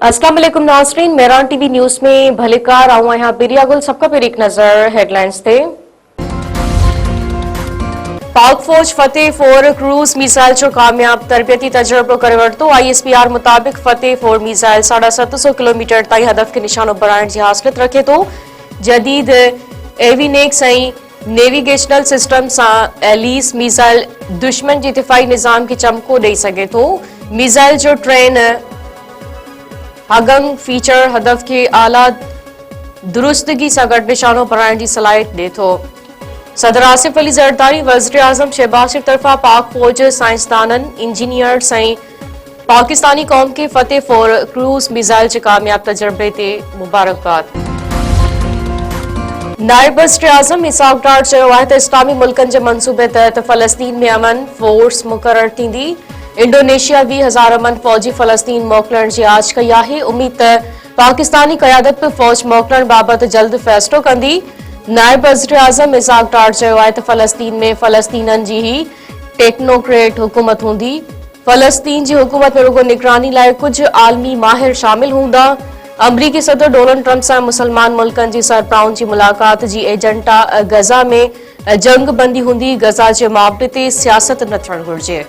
अस्सलाम वालेकुम नाज़रीन, मेहरान टीवी न्यूज़ में भलेकार आऊं आहियां बिरिया गुल। सबका पर एक नज़र हेडलाइंस थे। पाक फौज फतेह 4 क्रूज़ मिसाइल जो कामयाब तरबियती तजर्बो करे वरितो। ISPR मुताबिक फतेह 4 मिसाइल 750 किलोमीटर ताईं हदफ के निशानो बनाइण जी हासिलत रखे थो। जदीद एविनेक्स ऐं नेविगेशनल सिस्टम सां लैस मिसाइल दुश्मन जे दिफ़ाई निज़ाम खे चमको ॾेई सघे थो। मिसाइल जो ट्रेन हगंग फीचर हदफ के आला दुरुस्तगी सां गॾु निशानो बनाइण जी सलाहियत ॾिए थो। सदर आसिफ अली ज़रदारी वज़ीर आज़म शहबाज शरीफ तरफ़ां पाक फौज साइंसदाननि इंजीनियर्स ऐं पाकिस्तानी कौम के फतेह 4 क्रूज़ मिसाइल जे कामयाब तजर्बे ते मुबारकबाद। नायब वज़ीर आज़म इसहाक़ डार चयो आहे त इस्लामी मुल्कनि जे मंसूबे तहत फ़लस्तीन में अमन फोर्स मुक़रर थींदी। इंडोनेशिया 20,000 अमन फौजी फ़लस्तीन मोकिलण जी आछ कई आहे। उमीद त पाकिस्तानी क़यादत बि फौज मोकिलण बाबति जल्द फ़ैसिलो कंदी। नायब वज़ीर आज़म इसहाक़ डार चयो आहे त फ़लस्तीन में फ़लस्तीननि जी ही टेक्नोक्रेट हुकूमत हूंदी। फ़लस्तीन जी हुकूमत में रुगो निगरानी लाइ कुछ आलमी माहिर शामिल हूंदा। अमरीकी सदर डोनाल्ड ट्रंप सां मुसलमान मुल्कनि जी सरबराहुनि जी मुलाक़ात जी एजेंडा गज़ा में जंग बंदी हूंदी। गज़ा जे मामले ते सियासत न थियणु घुरिजे।